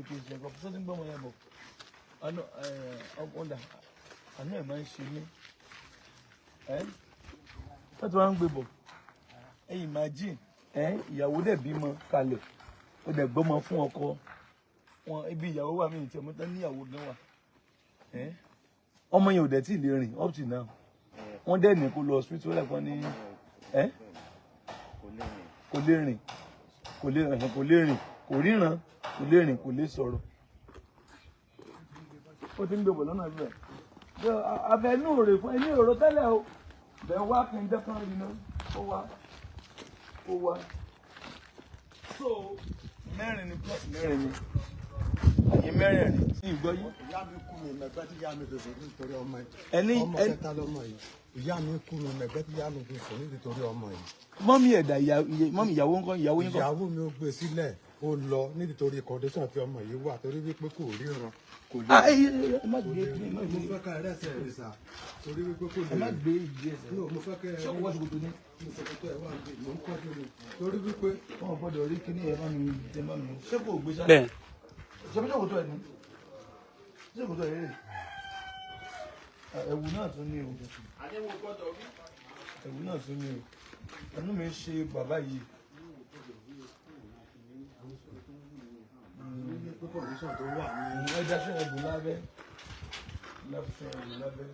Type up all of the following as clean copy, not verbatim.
mi kì í ṣe ẹ̀kọ́ sọ́dún gbọ́mọ yẹn bọ̀ ọ̀dà àánú ẹ̀ máa ń ṣe mí wọ́n ti máa ń gbé bọ̀ imagine ìyàwó dẹ̀ bímọ kalẹ̀ ó dẹ̀ gbọ́mọ fún ọkọ wọn ibi ìyàwó wà mí ìtì ọmọ tán níyàwó gan wà ọmọ yẹn ò dẹ̀ tí ì lè rìn up to now wọ́n dẹ̀ ní kó lọ hospital lẹ́kọ̀ọ́ ní kò lè rìn kò ríran kò lè rìn kò lè sọ̀rọ̀ ó ti ń gbé bọ̀ lọ́nà ibẹ̀ abẹ́nú rè fún ẹni òró tẹ́lẹ̀ o bẹ́ẹ̀ wá kí n dẹ́kun rí náà ó wá so mẹ́rin ni plus mẹ́rin ni àyè mẹ́rin rẹ̀ sí ìgbọ́ yìí. ìyá mi kú mi mẹ́gbẹ́ tí ìyá mi fi sùn nítorí ọmọ yìí ọmọ kẹta lọ́mọ yìí ìyá mi kú mi mẹ́gbẹ́ tí ìyá mi fi sùn nítorí ọmọ yìí. mọ́mí ẹ̀dá mọ́mí ìyàwó ńkọ́ ìyàwó yín kọ́. ìyàwó mi ó gbé sílẹ̀ ó lọ nítorí condition tí ọmọ yìí wà torí wípé kò ríran kò lè. ẹ má gbé mo fẹ́ ká ẹrẹ́sẹ̀ rẹ̀ sà torí wípé kò lè. ẹ má gbé ìdí ẹsẹ̀. mo fẹ́ kẹ́ ẹ ṣé kò wá ṣòkòtò ní. ṣòkòtò ẹ̀ wà níbi mò ń kọ́jú ni torí wípé. wọn gbọ́dọ̀ rí kíní ẹ bá mi jẹ bá mi ṣé kò gbé sá. bẹ́ẹ̀. ṣé bí ṣòkòtò ẹ ní ṣòkòtò ẹ rè ẹ̀wù náà tún ní o ẹ̀wù náà tún ní o ẹnu mi ṣe bàbá yìí. condition tó wà ní. ẹja ṣe ẹ̀bùn lábẹ́ lábẹ́ lábẹ́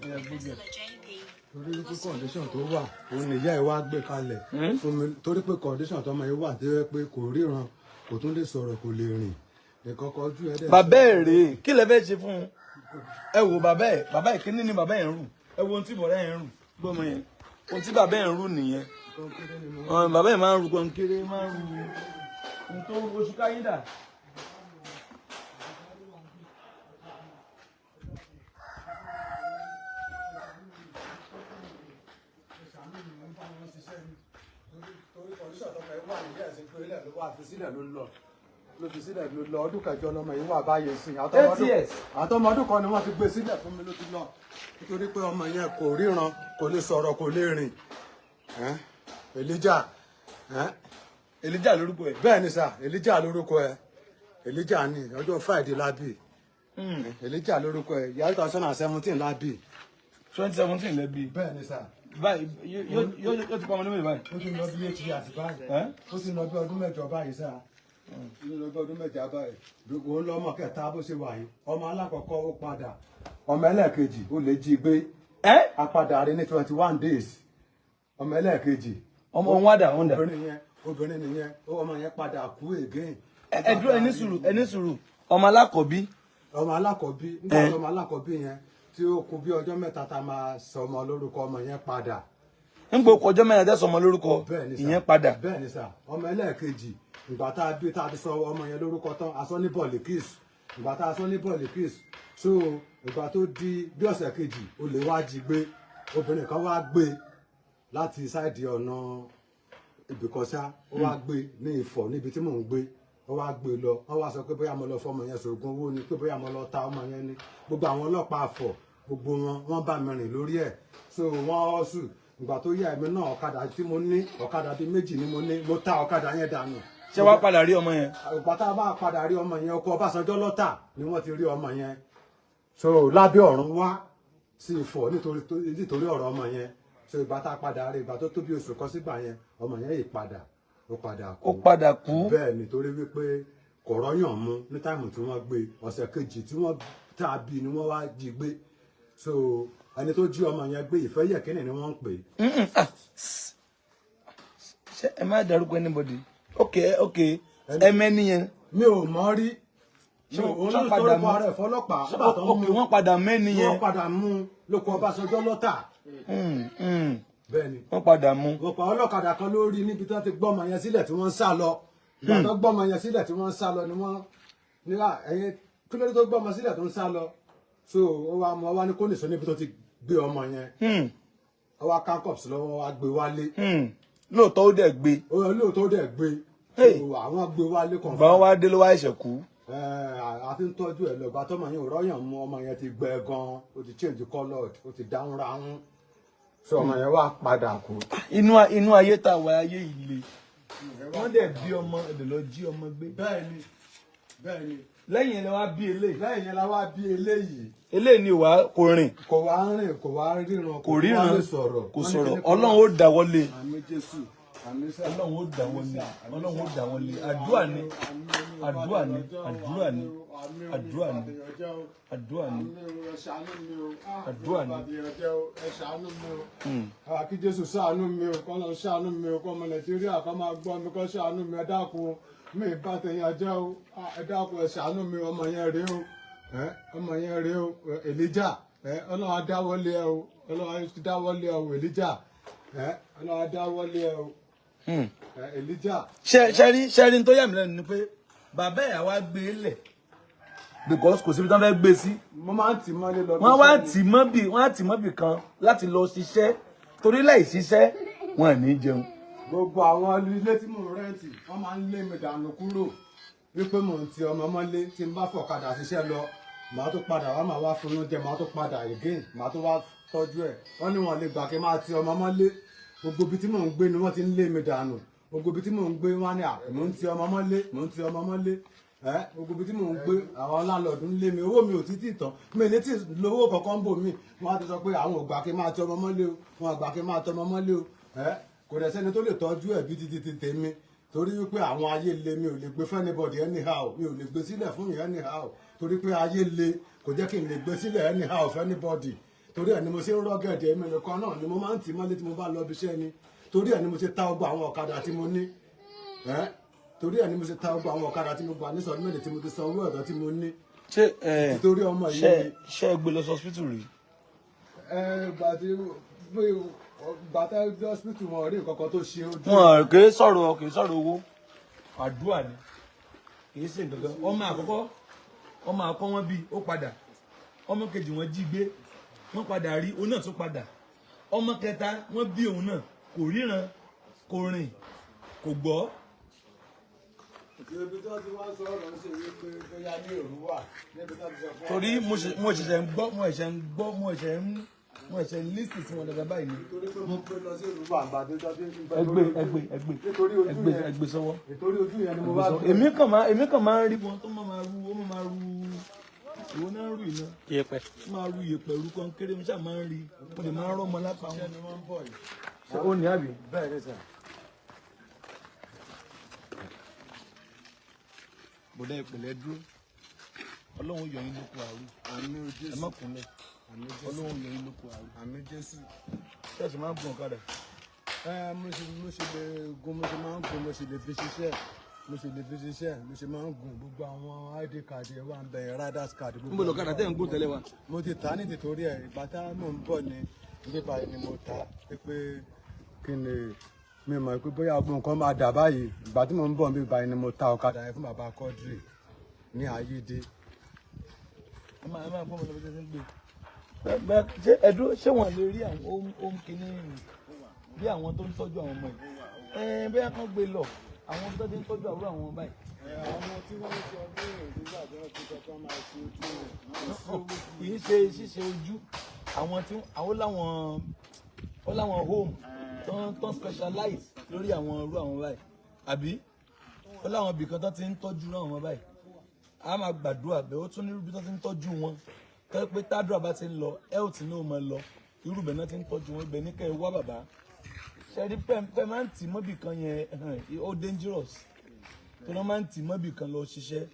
ẹ̀yà gbogbo. torí wípé condition tó wà òun nìyá ẹ̀ wá gbé kalẹ̀ fún mi torí pé condition tó máa ń wà tó yẹ pé kò ríran kò tún lè sọ̀rọ̀ kò lè rìn nìkan kọjú ẹ̀ dẹ̀. bàbá ẹ̀ rèé kí lẹ fẹ́ ṣe fún un ẹ wo bàbá ẹ̀ kíní ni bàbá ẹ̀ ń rù ẹ wo ohun tí bọ̀dá ẹ̀ ń rù gbọ́mọ yẹn ohun tí bàbá ẹ̀ ń rù nìyẹn bàbá ẹ̀ máa ń rù kọ́ńkéré máa ń rù ohun tó oṣù káyídà. ló fi sílẹ̀ ló lọ ọdún kẹjọ lọmọ yìí wà báyìí sí àtọmọ ọdún kan ni wọ́n ti gbé sílẹ̀ fún mi ló ti lọ nítorí pé ọmọ yẹn kò ríran kò lè sọ̀rọ̀ kò lè rìn Elijah lórúkọ ẹ̀. bẹ́ẹ̀ ni sà Elijah lórúkọ ẹ̀ Elijah ni ọjọ́ Friday lábì Elijah lórúkọ ẹ̀ yàrá 2017 lábì. 2017 lẹ́bi. bẹ́ẹ̀ ni sà. báyìí yóò ti pa ọmọ níbẹ̀ báyìí. ó ti lọ bí 8 years báyìí ó ti lọ bí ọdún mẹ́jọ báyìí sà ó lọ bí ọdún mẹ́jọ báyìí òun lọ́mọ kẹta bó ṣe wà yìí ọmọ alákọ̀ọ́kọ́ ó padà ọmọ ẹlẹ́ẹ̀kejì ó lè jí gbé apadà rí ní 21 days ọmọ ẹlẹ́ẹ̀kejì ọmọ òun wá dà òun dà. obìnrin nìyẹn ọmọ yẹn padà kú again. ẹ dúró ẹni sùúrù ọmọ alákọ̀ọ́bí. nígbà tí ọmọ alákọ̀ọ́bí yẹn tí ó kù bí ọjọ́ mẹ́ta tá a máa sọ ọmọ lórúkọ ọmọ yẹn padà. ń gbọ́ ọjọ́ mẹ́ta tẹ́ sọ ọmọ lórúkọ ìyẹn padà. bẹ́ẹ̀ ni sà ọmọ ẹlẹ́ẹ̀kejì ìgbà tá a bí tá a ti sọ ọmọ yẹn lórúkọ tán a sọ ní bọ̀lìkìs ìgbà tá a sọ ní bọ̀lìkìs so ìgbà tó di bí ọ̀sẹ̀ kejì ó lè wá jí gbé obìnrin kan wá gbé láti sáìdì ọ̀nà ibìkọ́sá ó wá gbé ní Ifọ̀ níbi tí mò ń gbé ó wá gbé lọ ó wá sọ pé bóyá mo lọ fọmọ yẹn sògùn owó ni pé bóyá mo lọ ta ọmọ yẹn ni gbogbo àwọn ọlọ́pàá Ifọ̀ gbogbo wọn bá mi rìn lórí ẹ̀ so wọ́n ọ̀sù ìgbà tó yá ẹ̀mí náà ọ̀kadà tí mo ní ọ̀kadà bíi méjì ni mo ní mo ta ọ̀kadà yẹn dànù. ṣé wàá padà rí ọmọ yẹn. ìgbà tá a bá padà rí ọmọ yẹn ọkọ Ọbásanjọ́ lọ́tà ni wọ́n ti rí ọmọ yẹn so lábẹ́ ọ̀run wá sí Ifọ̀ nítorí ọ̀rọ̀ ọmọ yẹn so ìgbà tá a padà rí ìgbà tó tó bí oṣù kan sígbà yẹn ọmọ yẹn yìí padà ó padà kú bẹ́ẹ̀ nítorí wípé kọ̀rọ̀yàn mú ní táìmù tí wọ́n gbé ọ̀sẹ̀ kejì tí wọ́n tàbí ni wọ́n wá jí gbé so ẹni tó jí ọmọ yẹn gbé ìfẹ́ yẹ̀kínì ni wọ́n ń pè. ṣé ẹ má dárúkọ anybody ok ẹmẹ́ni yẹn. mi ò mọ̀ rí wọ́n padà mẹ́ni yẹn. wọ́n padà mú lóko Ọbásanjọ́ lọ́tà. bẹ́ẹ̀ni wọ́n padà mú. wọ́n pa ọlọ́kadà kan lórí níbi tí wọ́n ti gbọ́mọ yẹn sílẹ̀ tí wọ́n ń sá lọ. ìgbà tó gbọ́mọ yẹn sílẹ̀ tí wọ́n ń sá lọ ni wọ́n nígbà ẹ̀yìn kí ló dé tó gbọ́mọ sílẹ̀ tó ń sá lọ. so wọ́n wá ní kó nìṣó níbi tó ti gbé ọmọ yẹn. wọ́n wá kankops lọ́wọ́ wá gbé wálé. lóòótọ́ ó dẹ̀ gbé. lóòótọ́ ó dẹ̀ gbé. àwọn gbé wálé kan. ìgbà wọn wá dé ló wá ẹ̀ṣẹ̀ kú. a ti ń tọ́jú ẹ̀ lọ́gbà tọ́mọ yẹn ò rọ́yàn mú ọmọ yẹn ti gbẹ gan-an ó ti change colour ó ti dáhùn ráhùn so ọmọ yẹn wá padà kú. inú ayé tá a wà ayé ilé wọ́n dẹ̀ bí ọmọ ẹ̀dẹ̀ lọ jí ọmọ gbé. bẹ́ẹ̀ni lẹ́yìn yẹn la wá bí eléyìí. lẹ́yìn yẹn la wá bí eléyìí. eléyìí ni kò rìn. kò wá rìn kò wá ríran kò ríran kò sọ̀rọ̀ ọlọ́run ó dáwọ́lé. àmín Jésù àmín sà. ọlọ́run ó dáwọ́lé ọlọ́run ó dáwọ́lé àdúrà ni àdúrà ni àdúrà ni àdúrà ni àdúrà ni àdúrà ni. ẹ ṣàánú mi o. kí Jésù ṣàánú mi o kọ́ lọ ṣàánú mi o kọ́ ọmọ Nàìjíríà kọ́ máa gbọ́ mi kọ́ ṣàánú mi ẹ dákun mi bá tẹ̀yìn jẹ́ o ẹ dákun ẹ ṣàánú mi ọmọ yẹn rèé o ọmọ yẹn rèé o Èlíjà Ọlọ́run á dáwọ́lé ẹ o Ọlọ́run á dáwọ́lé ẹ o Èlíjà Ọlọ́run á dáwọ́lé ẹ o Èlíjà. ṣẹ́rí tó yà mí lẹ́nu ni pé bàbá ẹ̀ wá gbé e lẹ̀ because kò síbi tí wọ́n fẹ́ gbé sí. mo máa ń tì mọ́lé lọ. wọ́n á tì mọ́bì kan láti lọ ṣiṣẹ́ torí láì ṣiṣẹ́ wọn ò ní jẹun. gbogbo àwọn ilé tí mò ń rẹ́ǹtì wọ́n máa ń lé mi dànù kúrò wípé mò ń ti ọmọ mọ́lé tí n bá fọ̀kadà ṣiṣẹ́ lọ màá tó padà wá màá wá fún oúnjẹ màá tó padà again màá tó wá tọ́jú ẹ̀ wọ́n ní wọn lè gbà kí n máa ti ọmọ mọ́lé gbogbo ibi tí mò ń gbé ni wọ́n ti ń lé mi dànù gbogbo ibi tí mò ń gbé wọ́n ní mò ń ti ọmọ mọ́lé gbogbo ibi tí mò ń gbé àwọn láńlọ́ọ̀dù ń lé mi owó mi ò títí tán mi ní tí lówó kankan bò mí wọ́n á ti sọ pé àwọn ò gbà kí n máa ti ọmọ mọ́lé o wọn ò gbà kí n máa ti ọmọ mọ́lé o kò dẹ̀ sẹ́ni tó lè tọ́jú ẹ̀ bí títí tèmi torí wípé àwọn ayé le mi ò lè gbé fún anybody anyhow mi ò lè gbé sílẹ̀ fún yín anyhow torí pé ayé le kò jẹ́ kí n lè gbé sílẹ̀ anyhow fún anybody torí ẹ̀ ni mo ṣe ń rọ́gẹ̀dẹ̀ mi nìkan náà ni mo máa ń tì mọ́lé tí mo bá lọ bí iṣẹ́ ni torí ẹ̀ ni mo ṣe ta ọgbà àwọn ọ̀kadà tí mo ní torí ẹ̀ ni mo ṣe ta ọgbà àwọn ọ̀kadà tí mo gbà ní sọdún mẹ́rin tí mo ti san owó ọ̀dọ́ tí mo ní. torí ọmọ yìí ṣé ẹ gbé lọ hospital rí. gbàtà gbé hospital wọn rí nǹkan kan tó ṣe ojú. wọn kì í sọ̀rọ̀ owó àdúrà ni kì í ṣe nǹkan ọmọ àkọ́kọ́ ọmọ àkọ́ wọn bí ó padà ọmọ kejì wọn jí gbé wọn padà rí òun náà tún padà ọmọ kẹta wọn bí òun náà kò ríran kò rìn kò gbọ́. ibi tó ti wá sọ̀rọ̀ ń ṣe wípé bóyá ní òru wà níbi tó ti sọ fún. torí mo ṣẹ̀ṣẹ̀ ń gbọ́ mo ẹ̀ṣẹ̀ ń lísì sí wọn dáadáa báyìí ni. nítorí pé mo gbé lọ sí ìlú bàbá tó jọ bí ẹgbẹ́ sọ́wọ́. nítorí ojú yẹn ni mo bá gbé. èmi kàn máa ń rí wọn tó máa ru ìwọ náà rú iná. Yẹ̀pẹ̀. máa ru yẹ̀pẹ̀ rú kan kéré mi ṣáà máa ń rí mo lè máa ń rọ́ ọmọ lápá wọn. ni wọ́n ń bọ̀ yìí. ó ní àbí. bẹ́ẹ̀ ni sà. bọ̀dá ìpìlẹ̀ dúró ọlọ́run yọ yín lóko àrùn. àmín Jésù. ẹ má kúnlẹ̀ ọlọ́run yọ yín lóko àrùn. àmín Jésù. ṣẹ́ẹ̀sì máa ń gun ọ̀kadà. mo ṣe lè gun mo ṣe máa ń gun mo ṣe lè fi ṣiṣẹ́ mo ṣe máa ń gun gbogbo àwọn id card ẹ̀ wà ń bẹ̀rẹ̀ riders card. níbo lọ́kadà tẹ̀ ń gùn tẹ́lẹ̀ wa. mo ti tà á ní tìtorí ẹ̀ ìgbà tá mò ń bọ̀ ní bíbá ni mo tà pé kí ni mi mọ̀ pé bóyá ọgbọ́n nǹkan máa dà báyìí ìgbà tí mò ń bọ̀ ní bíbá ni mo ta ọ̀kadà yẹn fún bàbá Quadri ní ayédè. ẹ máa gbọ́ ọmọ lọ́wọ́ tẹ́sí ń gbé. ṣé ẹ̀dúró ṣé wọ́n lè rí àwọn ohun kìíní bí àwọn tó ń tọ́jú àwọn ọmọ yìí bóyá kán gbé lọ àwọn tó ti ń tọ́jú àwòrán àwọn ọmọ báyìí. àwọn tí wọ́n ń sọ pé nígbà tí wọ́n ti kọ́kọ́ máa ṣe ojú rẹ̀. kì í ṣe ṣíṣe ojú àwọn tí àwọn láwọn home tó specialize lórí àwọn irú àwọn báyìí àbí ó láwọn ibìkan tó ti ń tọ́jú àwọn ọmọ báyìí a máa gbàdúrà bẹ́ẹ̀ ó tún ní irúbi tó ti ń tọ́jú wọn tẹ́ pé tádùrà bá ti ń lọ health ní ó máa lọ irúbẹ̀ náà ti ń tọ́jú wọn ibẹ̀ ní kẹ́ ẹ wá bàbá ṣẹ́rí pẹ́ máa ń tì mọ́bì kan yẹn ó dangerous tó náà máa ń tì mọ́bì kan lọ ṣiṣẹ́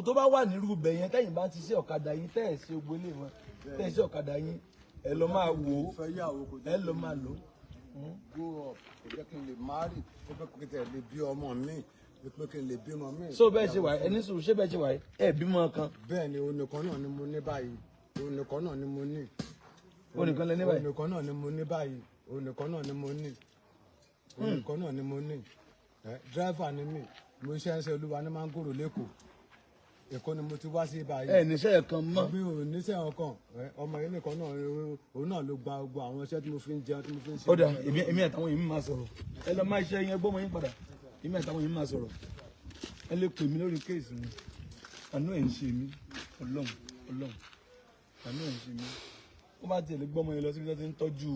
tó bá wà nírú ibẹ̀ yẹn tẹ́yìn bá ti ṣe ọ̀kadà yín tẹ́ ẹ̀ ṣe ògbólé wọn tẹ́ ẹ̀ ṣe ọ̀kadà yín ẹ lọ máa wò ó ẹ lọ máa lò ó. grow up kò jẹ́ kí n lè marry pé kò tẹ̀ lè bí ọmọ mi pé kí n lè bímọ mi. so bẹ́ẹ̀ ṣe wà ẹni sùn ṣé bẹ́ẹ̀ ṣe wà ẹ bímọ kan. bẹ́ẹ̀ ni onìkan náà ni mo ní báyìí onìkan náà ni mo ní. onìkan lẹ ní báyìí. onìkan náà ni mo ní báyìí onìkan náà ni mo ní. onìkan náà ni mo ní. dírẹ́fà ni mí mo ṣe ń ṣe olúwa ní mángòrò lẹ́kọ̀ọ́ Èkó ni mo ti wá sí báyìí. ẹ níṣẹ́ kan mọ́. mi ò níṣẹ́ ọkàn ọmọ yìí nìkan náà òun náà ló gba gbogbo àwọn iṣẹ́ tí mo fi ń jẹun tí mo fi ń ṣe. ó dà èmi àtàwọn yìí máa sọ̀rọ̀ ẹ lọ máa ṣe yẹn gbọ́mọ yín padà èmi àtàwọn yìí máa sọ̀rọ̀ ẹ lè pè mí lórí kéèsì mi àánú ẹ̀ ń ṣe mí ọlọ́run àánú ẹ̀ ń ṣe mí ó bá tiẹ̀ lè gbọ́mọ yẹn lọ síbi tó ti ń tọ́jú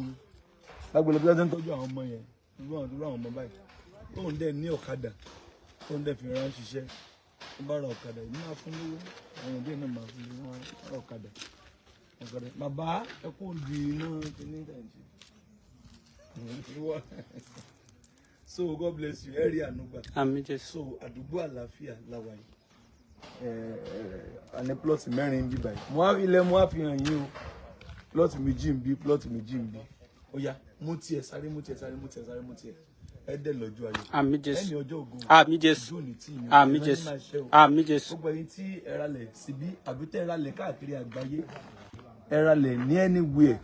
lágbèlè bí wọ́n ti ń tọ́jú àwọn ọmọ yẹn irú àwọn ọmọ báyìí tóun dẹ̀ ní ọ̀kadà tóun dẹ̀ fi rán ṣiṣẹ́ tó bá ra ọ̀kadà yìí máa fún lówó àwọn òbí náà máa fún lówó ọ̀kadà bàbá ẹ kó di iná kíní ìdájí so God bless you ẹ rí ànúgbà so àdúgbò àlàáfíà làwà yìí àní plot 4 bí báyìí mo á fi hàn yín o plot 2 ń bí plot 2 ń bí ó yá mú tiẹ̀ sáré ẹ dẹ̀ lọ́jọ́ ayọ̀ àmín Jésù ẹni ọjọ́ ògùn àmín Jésù àmín Jésù àmín Jésù gbogbo ẹ̀yin tí ẹ ralẹ̀ síbí àbí tẹ́ ẹ ralẹ̀ káàkiri àgbáyé ẹ ralẹ̀ ní anywhere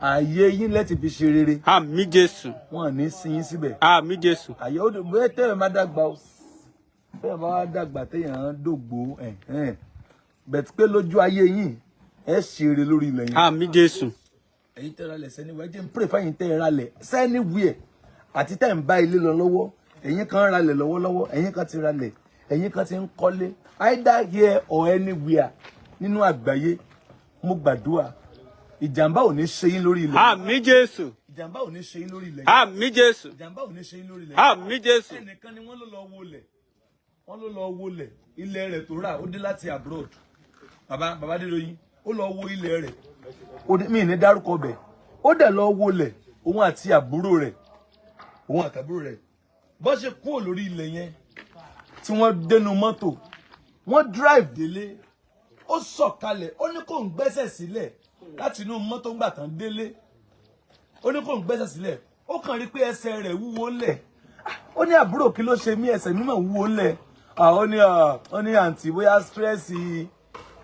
ààyè yín lẹ́tì fi ṣe rere àmín Jésù wọn ní sin yín síbẹ̀ àmín Jésù ààyè ó dùn bóyá tẹ́yàn má dàgbà ó tẹ́yàn bá wá dàgbà tẹ́yàn dògbò bẹ̀tí pé lójú ayé yín ẹ ṣe rere lórí ilẹ̀ yín àmín Jésù ẹ̀yin tẹ́ ralẹ̀ sẹ́niwẹ̀ jẹ́ ń pray fáyín tẹ́ ralẹ̀ sẹ́niwẹ̀ àti tẹ́ ń bá ilé lọ lọ́wọ́ ẹ̀yin kan ralẹ̀ lọ́wọ́lọ́wọ́ ẹ̀yin kan ti ralẹ̀ ẹ̀yin kan ti ń kọ́lé either here or anywhere nínú àgbáyé mo gbàdúrà ìjàmbá ò ní ṣe yín lórí ilẹ̀ àmín Jésù ìjàmbá ò ní ṣe yín lórí ilẹ̀ àmín Jésù ìjàmbá ò ní ṣe yín lórí ilẹ̀ àmín Jésù ẹnìkan ni wọ́n ló lọ wọlẹ̀ ilẹ̀ rẹ̀ tó rà ó dé láti abroad bàbá Adédoyin ó lọ wo ilẹ̀ rẹ̀ mi ní dárúkọ bẹ̀ ó dẹ̀ lọ wọlẹ̀ òun àti àbúrò rẹ̀ bó ṣe kúrò lórí ilẹ̀ yẹn tí wọ́n dénú mọ́tò wọ́n drive délé ó sọ̀kalẹ̀ ó ní kó ń gbẹ́sẹ̀ sílẹ̀ láti inú mọ́tò ńgbà tán délé ó ní kó ń gbẹ́sẹ̀ sílẹ̀ ó kàn rí pé ẹsẹ̀ rẹ̀ wúwo lẹ̀ ó ní àbúrò kí ló ṣe mí ẹsẹ̀ mímọ̀ wúwo lẹ̀ ó ní àǹtí bóyá stress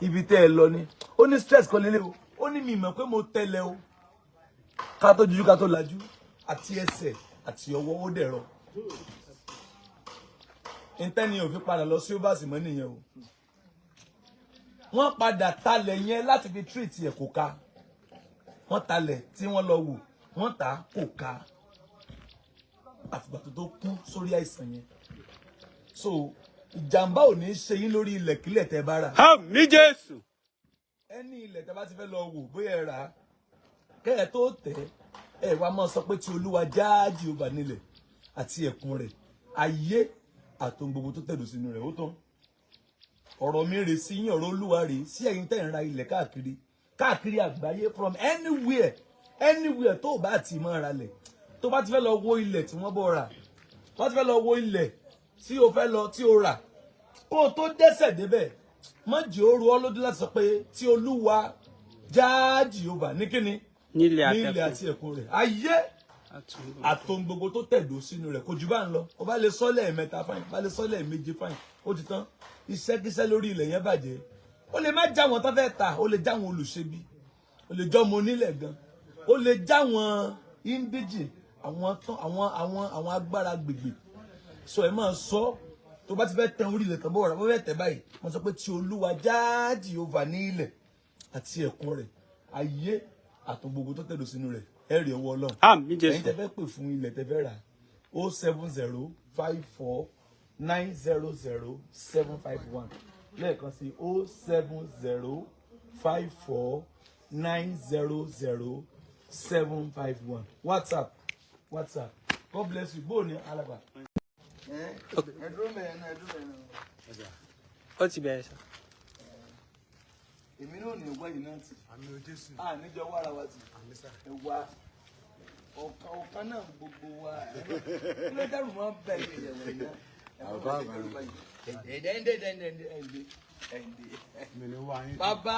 ibi tẹ́ ẹ lọ ni ó ní stress kọ́ lélẹ̀ o ó ní mi mọ̀ pé mo tẹ́lẹ̀ o ká tó jujú ká tó lajú àti ẹsẹ̀ àti ọwọ́ ó dẹ̀rọ ìtẹ́ni ò fi padà lọ sí overs mọ́ nìyẹn o wọ́n padà talẹ̀ yẹn láti fi treat ẹ̀ kò ká wọ́n talẹ̀ tí wọ́n lọ wò wọ́n tà kò ká àfìgbà tó kú sórí àìsàn yẹn so ìjàmbá ò ní ṣe yín lórí ilẹ̀kílẹ̀ tẹ́ bá rà àmín Jésù ẹni ilẹ̀ tẹ́ bá ti fẹ́ lọ wò bóyá ẹ rà á kẹ́ ẹ tó tẹ̀ ẹ wá máa sọ pé tí Olúwa já Jèhófà nílẹ̀ àti ẹ̀kún rẹ̀ ayé àtòun gbogbo tó tẹ̀dó sínú rẹ̀ ó tán ọ̀rọ̀ mi rè sí yín ọ̀rọ̀ Olúwa rè sí ẹ̀yin tẹ́ ń ra ilẹ̀ káàkiri àgbáyé from anywhere tó bá ti máa ra lẹ̀ tó bá ti fẹ́ lọ wo ilẹ̀ tí wọ́n bọ̀ rà tó bá ti fẹ́ lọ wo ilẹ̀ tí o fẹ́ lọ tí o rà kó o tó dẹ́sẹ̀ débẹ̀ má jẹ́ ó ru ọ́ lójú láti sọ pé tí Olúwa já Jèhófà ní kíni nílẹ̀ àti ẹ̀kún rẹ̀ ayé àtòun gbogbo tó tẹ̀dó sínú rẹ̀ kò jù bá ń lọ o bá lè sọ lẹ́ẹ̀mẹ́ta fáìn bá lè sọ lẹ́ẹ̀méje fáìn ó ti tán iṣẹ́kíṣẹ́ lórí ilẹ̀ yẹn bàjẹ́ ó lè má já wọn tó fẹ́ ta ó lè já wọn olùṣebí ó lè jọ́ ọmọ onílẹ̀ gan ó lè já wọn indíjì àwọn agbára gbègbè sọ ẹ máa sọ tó bá ti fẹ́ tẹ orí ilẹ̀ tán bọ́ ọ̀rọ̀ bó fẹ́ tẹ̀ báyìí wọ́n sọ pé tí Olúwa já Jèhófà ní ilẹ̀ àti ẹ̀kún rẹ̀ ayé àtòun gbogbo tó tẹ̀dó sínú rẹ̀ ẹ̀rì ọwọ́ Ọlọ́run àmín Jésù ẹ̀yin tẹ́ fẹ́ pè fún ilẹ̀ tẹ́ fẹ́ rà 07054900751 lẹ́ẹ̀kan sí 07054900751 WhatsApp God bless you bóò ní alàgbà ẹ̀dúró mẹ́rin náà ó ti bẹ̀rẹ̀ sá èmi náà ní ọgbọ́n yìí náà tì àmì Jésù níjọ wàrà wa tì ẹwà ọ̀kan náà gbogbo wa kí ló dárò mọ́ bẹ́ẹ̀ ní ìyẹ̀wò iná bàbá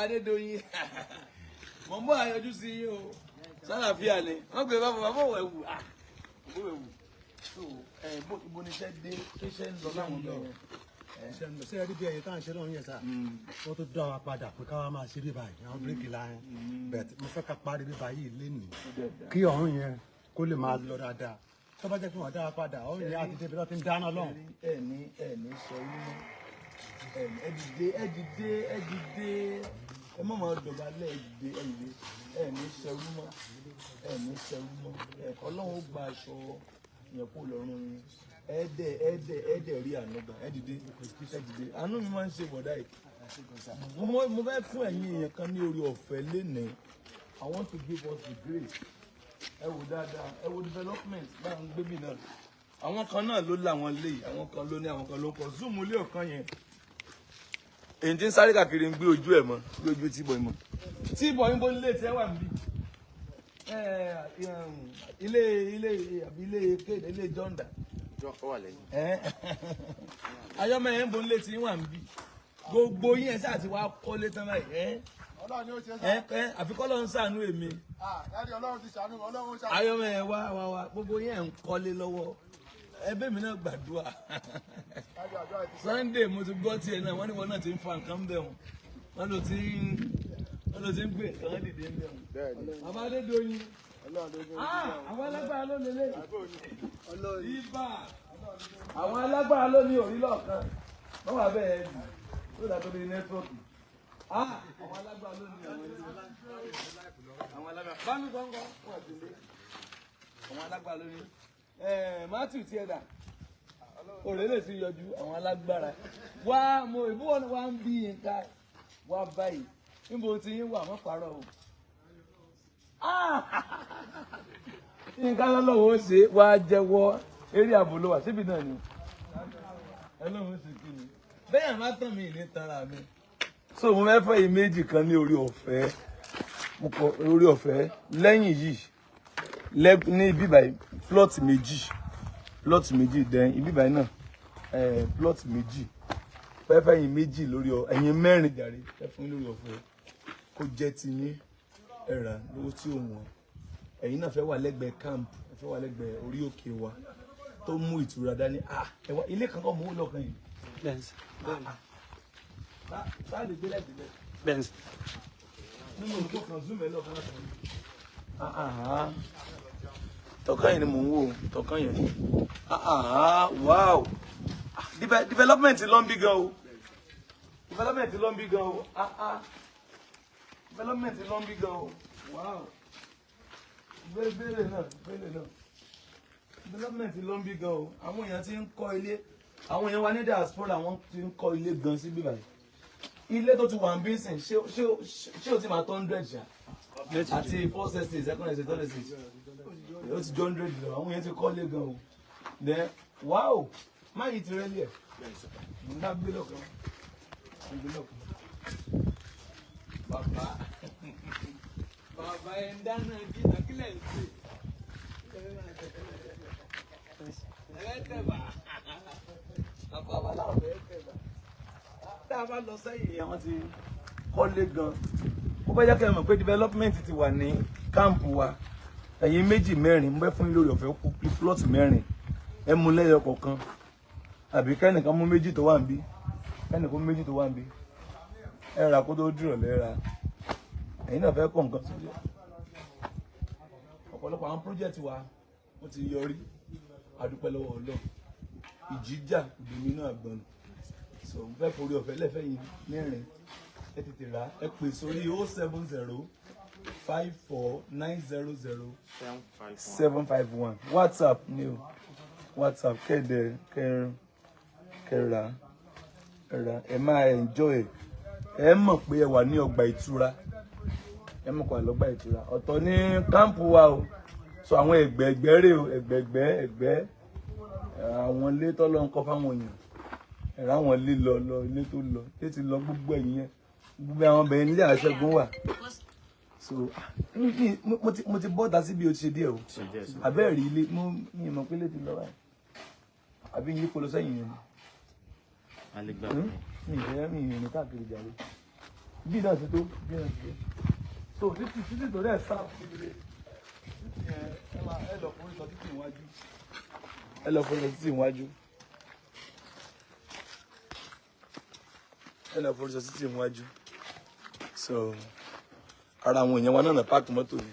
Adédoyin mo ń bọ̀ àyọjú sí yín o sálàfíà ni wọ́n gbé bàbá wọ̀ ẹ̀wù so ibo ni iṣẹ́ dé kí iṣẹ́ ń lọ láwọn ọ̀dọ́ ṣe rí bí ẹyẹ tá à ń ṣe lọ́run yẹn sá wọ́n tó dá wa padà pé ká wá máa ṣe bí báyìí àwọn bíríkì la yẹn bẹ́ẹ̀ mo fẹ́ ká parí bí báyìí lénìí kí ọ̀run yẹn kó lè máa lọ dáadáa tó bá jẹ́ pé wọ́n dá wa padà ọ̀run yẹn àti débi tó ti ń dáná lọ́hùn. ẹni sọ yín ẹ dìde ẹ mọ̀ máa dọ̀bálẹ̀ ẹ dìde ẹni ṣẹrú mọ́ Ọlọ́run ó gba aṣọ yẹn kó lọ́rùn yín ẹ̀ẹ́dẹ̀ rí ànúgbà ẹ̀dìdé àánú mi máa ń ṣe bọ̀dá yìí mo fẹ́ fún ẹ̀yin èèyàn kan ní orí ọ̀fẹ́ lénìí I want to give us the grace ẹ wò dáadáa ẹ wò development bá ń gbé bí náà àwọn kan náà ló láwọn lé àwọn kan ló ní àwọn kan ló ń kọ zoom lé ọ̀kan yẹn èyí tí ń sáré káàkiri ń gbé ojú ẹ̀ mọ́ gbé ojú tíbọ̀ mọ́ tíbọ̀ yín bó ń lé tí ẹ wà níbí ilé kéde ilé jọ́ǹdà ayọ́mẹ̀yẹ́ ń bó ń lé tí wà níbí gbogbo yín ẹ̀ sáà ti wá kọ́lé tán báyìí àfikọ́ ló ń ṣàánú èmi ayọ́mẹ̀yẹ́ wá gbogbo yín ẹ̀ ń kọ́lé lọ́wọ́ ẹbí mi náà gbàdúrà Sunday mo ti gbọ́ tiẹ̀ náà wọ́n ní wọn náà ti ń fa nǹkan bẹ̀ wọ́n ló ti ń gbé nǹkan dìde ń bẹ̀ wọ́n. Bàbá Adédoyin àwọn alágbára ló lélẹ̀ ibà àwọn alágbára ló ní òrílọ̀ kan wọ́n wà bẹ́ẹ̀ ẹ̀dùn tó dà tó ní nẹ́tíwọ́ọ̀kì àwọn alágbára ló ní àwọn alágbára bá mi gbọ́ngàn wọ́n ti lé àwọn alágbára ló ní. Matthew ti ẹ̀dà òrè lè ti yọjú àwọn alágbára wá mo ìbúwọ́ ni wá ń bí nǹkan wá báyìí níbo tí yín wà mọ́ parọ́ o nǹkan lọ́wọ́ ó ṣe wá jẹ́wọ́ eré àbúlò wà síbi náà ni ẹlọ́run sì kí ni bẹ́ẹ̀ má tàn mí ní tara mi so mo fẹ́ fẹ́ yìí méjì kan ní orí ọ̀fẹ́ lẹ́yìn yìí ní ibi báyìí plot méjì then ibi báyìí náà plot méjì fẹ́fẹ́ yìí méjì lórí ẹ̀yin mẹ́rin jàre fún lórí ọ̀fẹ́ kó jẹ́ ti yín ẹ̀rà lówó tí ò wọ́n ẹ̀yin náà fẹ́ wà lẹ́gbẹ̀ẹ́ camp fẹ́ wà lẹ́gbẹ̀ẹ́ orí òkè wa tó mú ìtura dání ẹ̀wà ilé kankan mú lọ́kàn yìí sáà lè gbé lẹ́gbẹ̀ẹ́ nínú òkú kan zoom ẹ̀ lọ́kàn náà tọkàn yẹn ni mò ń wò tọkàn yẹn wow development ló ń bí gan o development ló ń bí gan o development ló ń bí gan o wow bẹ́ẹ̀ náà development ló ń bí gan o àwọn èèyàn ti ń kọ́ ilé àwọn èèyàn wa ní diaspora wọ́n ti ń kọ́ ilé gan sí bíbá yìí ilé tó ti wà ń bí sìn ṣé o ti máa tó 100 ṣá àti 4th estate 2nd estate 3rd estate ó ti 100 lọ àwọn yẹn ti kọ́lé gan o then wow má yìí ti rẹ́lẹ̀ mo ná gbé lọ́kàn bàbá ẹ̀ ń dáná bí àkílẹ̀ ń pè ẹ̀ẹ́dẹ̀bà bàbá aláwọ̀ ẹ̀ẹ́dẹ̀bà tá a bá lọ sẹ́yìn àwọn ti kọ́lé gan ó bá jẹ́ kẹ́ ẹ mọ̀ pé development ti wà ní káàmpù wa ẹ̀yin méjì mẹ́rin mo fẹ́ fún yín lórí ọ̀fẹ́ kú plot mẹ́rin ẹ mú lẹ́yọ kọ̀ọ̀kan àbí kẹ́nìkan mú méjì tó wà ń bí kẹ́nìkan mú méjì tó wà ń bí ẹ ra kó tó dìrọ̀ lẹ́ra ẹ̀yin náà fẹ́ kọ̀ nǹkan sílẹ̀ ọ̀pọ̀lọpọ̀ àwọn project wa ó ti yọrí àdúpẹ́ lọ́wọ́ Ọlọ́run ìjìjà ìdèmí náà gbọ́n so mo fẹ́ forí ọ̀fẹ́ lẹ́fẹ̀ẹ́ yìí mẹ́rin ẹ tètè rà ẹ pè sórí 070 54900 751 WhatsApp ni o WhatsApp kéde kẹra ẹ máa enjoy ẹ mọ̀ pé ẹ wà ní ọgbà ìtura ẹ mọ̀ pé wà lọ́gbà ìtura ọ̀tọ̀ ní kámpù wa o so àwọn ẹgbẹ̀ẹ̀gbẹ́ rè o ẹgbẹ̀ẹ̀gbẹ́ àwọn ilé tó lọ ń kọ́ fáwọn èèyàn ẹ̀rọ àwọn ilé lọ ilé tó lọ ilé ti lọ gbogbo ẹ̀yìn yẹn gbogbo àwọn ọbẹ̀ nílé àṣẹgun wà so mo ti bọ́ta síbi o ti ṣe díẹ̀ o abẹ́ẹ̀rí ilé mo ní ìmọ̀ pé ilé ti lọ báyìí àbí yín kó lọ sẹ́yìn yẹn ni mi ìrìn káàkiri jàre bí náà ti tó so títí tó dẹ̀ sáà síbi rẹ̀ ẹ lọ fún ìtọ́ títì iwájú ẹ lọ fún ìtọ́ títì iwájú ẹ lọ fún ìtọ́ títì iwájú so ara àwọn èèyàn wa náà páàkì mọ́tò ni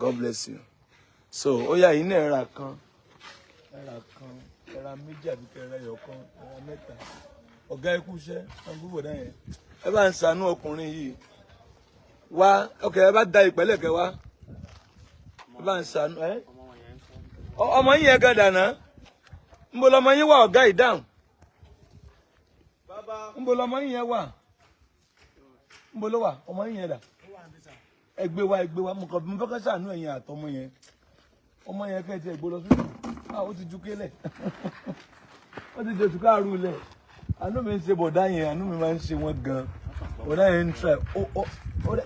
God bless you so ó yá yìí náà ẹ̀rà kan ẹ̀rà méjì àbí kẹrẹ ẹ̀yọ̀ kan ẹ̀rà mẹ́ta ọ̀gá ikú iṣẹ́ wọn gbúgbò dá yẹn ẹ bá ń ṣàánú ọkùnrin yìí wá ọkẹ ẹ bá da ìpẹ́lẹ̀kẹ́ wá ẹ bá ń ṣàánú ọmọ yín yẹn gan dànù ń bo lọmọ yín wà ọ̀gá ìdáhùn ń bo lọmọ yín yẹn wà ń bo ló wà ọmọ yín yẹn dà ẹgbẹ́ wa mo kàn mo fẹ́ kàn ṣàánú ẹ̀yin àtọmọ yẹn ọmọ yẹn kẹ́ ti ẹ̀gbọ́ lọ sí ó ti ju kélẹ̀ ó ti jẹ́ òtúká àrùn lẹ̀ àánú mi ń ṣe bọ̀dá yẹn àánú mi máa ń ṣe wọn gan bọ̀dá yẹn ń try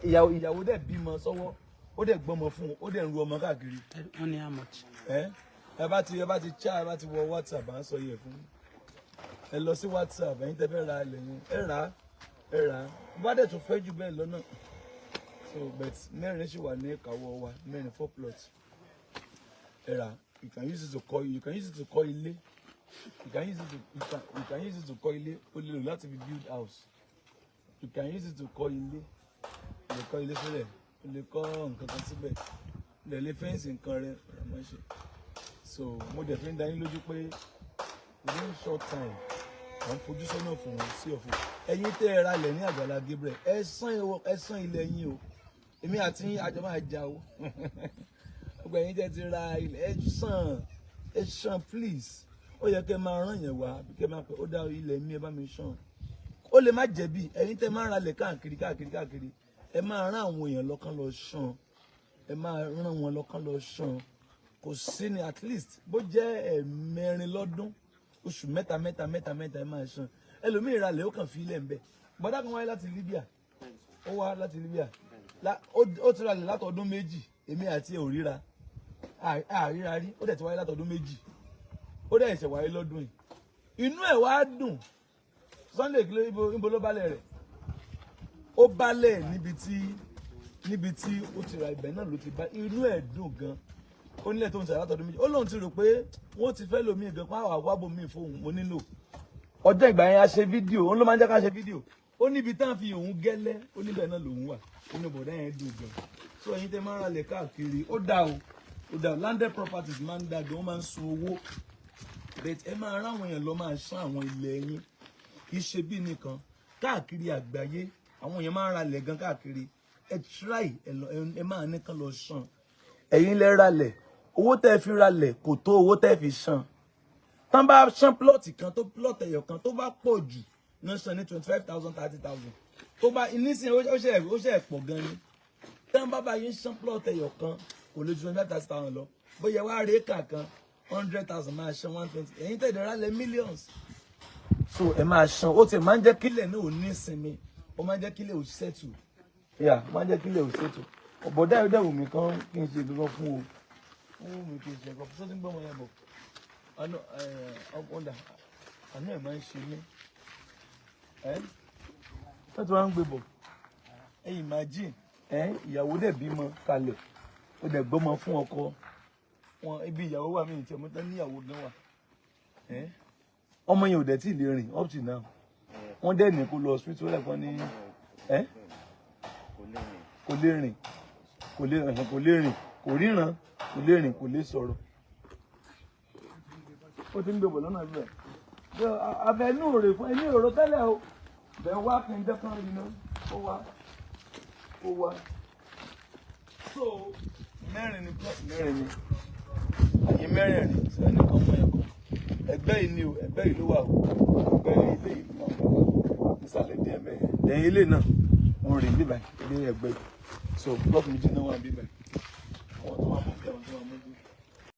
ìyàwó dẹ̀ bímọ sọ́wọ́ ó dẹ̀ gbọ́mọ fún un ó dẹ̀ ń ru ọmọ káàkiri. wọ́n ní how much. ẹ bá ti wọ WhatsApp à ń sọ yẹ fún ẹ lọ sí WhatsApp ẹ̀yin tẹ́ fẹ́ ra ilẹ̀ yẹn ẹ rà á bá dẹ̀ tún fẹ́ jù bẹ́ẹ̀ lọ́nà so but mẹ́rin ṣì wà ní ìkàwọ́ wa mẹ́rin 4 plots ẹ rà you can use it to kọ́ ilé you can use it to kọ́ ilé o lè lò láti fi build house you can use it to kọ́ ilé o lè kọ́ ilé sílẹ̀ o lè kọ́ nǹkan kan síbẹ̀ o lè fẹ́ǹsì nǹkan rẹ ọ̀rọ̀ máa ṣe so mo dẹ̀ fi ń dá yín lójú pé within short time wọ́n fojú sọ́nà fún wọn sí ọ̀fun ẹ̀yin tẹ́ ẹ ra ilẹ̀ ní Àgbàlá Gabriel ẹ sán ilẹ̀ yín o èmi àti àjọ máa jà o ọgbà ẹ̀yin tẹ́ ti ra ilẹ̀ ẹ sàn please ó yẹ kẹ́ máa rán yẹn wá bí kẹ́ máa pẹ́ ó dá ilẹ̀ mi ẹ bá mi sàn ó lè má jẹ̀bi ẹ̀yin tẹ́ máa ra ilẹ̀ káàkiri ẹ máa rán àwọn èèyàn lọ́kàn lọ sàn ẹ máa rán wọn lọ́kàn lọ sàn kò sí ni at least bó jẹ́ ẹ̀mẹrin lọ́dún oṣù mẹ́ta ẹ máa sàn ẹlòmíì ra ilẹ̀ ó kàn fi ilẹ̀ ń bẹ̀ bọ́dá kan wáyé láti Libya ó wá láti Libya ó ti ra ilẹ̀ látọdún méjì èmi àti ẹ̀ ò ríra àríra rí ó dẹ̀ ti wáyé látọdún méjì ó dẹ̀ ṣẹ̀ wáyé lọ́dún yìí inú ẹ̀ wá dùn Sunday kìlọ̀ ibo ló balẹ̀ rẹ̀ ó balẹ̀ níbi tí ó ti ra ibẹ̀ náà ló ti bá inú ẹ̀ dùn gan ó nílẹ̀ tó ń ṣẹ̀ látọdún méjì ó lóun ti rò pé wọ́n ti fẹ́ lómi ìgbẹ́ pa àwọn àwábò míì fóun mo nílò ọjọ́ ìgbà yẹn a ṣe fídíò ó ló máa ń jẹ́ ká ṣe fídíò ó níbi tá à ń fi òun gẹ́lẹ́ ó níbẹ̀ náà lòun wà inú bọ̀dá yẹn dùn gan so ẹ̀yin tẹ́ máa ń ralẹ̀ káàkiri ó dá landed properties máa ń dá gan ó máa ń sun owó but ẹ máa rán àwọn èèyàn lọ máa ṣán àwọn ilẹ̀ yín kì í ṣe bí nìkan káàkiri àgbáyé àwọn èèyàn máa ń ralẹ̀ gan káàkiri ẹ try ẹ máa nìkan lọ ṣán ẹ̀yin lẹ ralẹ̀ owó tẹ́ fi ralẹ̀ kò tó owó tẹ́ fi ṣán tán bá ṣán plọ̀tì kan tó plọ̀tì ẹyọ kan tó bá pọ̀ jù náà ṣán ní 25,000 30,000 tó bá nísìnyí ó ṣe pọ̀ gan ni tán bá yín ṣán plọ̀tì ẹyọ kan kò lè ju 25,000 lọ bóyá wá rèé kàkan 100,000 máa ṣán 120 ẹ̀yin tẹ̀dẹ̀ rálẹ̀ millions so ẹ máa ṣán ó ti máa ń jẹ́ kílẹ̀ náà ò ní ìsinmi ó máa ń jẹ́ kílẹ̀ ò ṣètù máa ń jẹ́ kílẹ̀ ò ṣètù ọ̀bọ̀dá ẹ̀dẹ̀ wù mí kan kí n ṣe gbogbo fún o wù mí kí n ṣe gbogbo sọ́dún gbọ́mọ yẹn bọ̀ ọ̀dà àánú ẹ̀ máa ń ṣe mí tọ́tù wá ń gbé bọ̀ imagine ìyàwó dẹ̀ bímọ kalẹ̀ ó dẹ̀ gbọ́mọ fún ọkọ wọn ibi ìyàwó wà mí ìtì ọmọ tán níyàwó gan wà ọmọ yẹn ò dẹ̀ tí ì lè rìn up to now wọ́n dẹ̀ ní kó lọ hospital lẹ́kọ̀ọ́ ní kò lè rìn kò ríran kò lè rìn kò lè sọ̀rọ̀ ó ti ń gbé bọ̀ lọ́nà ibẹ̀ abẹ́nú rè fún ẹni òró tẹ́lẹ̀ o bẹ́ẹ̀ wá kí n dẹ́kun rí náà ó wá so mẹ́rin ni plus mẹ́rin ni àyè mẹ́rin rí sẹ́ni kan mọ́ ẹ̀kọ́ ẹgbẹ́ yìí ni o ẹgbẹ́ yìí ló wà o ẹgbẹ́ ilé yìí náà wà nísàlẹ̀ díẹ̀ bẹ́ẹ̀ ẹ̀yìn ilé náà ń rìn bíbá ilé ẹgbẹ́ yìí so block méjì náà wà bíbá àwọn tó wà mọ́ bí àwọn tó wà mọ́ bí.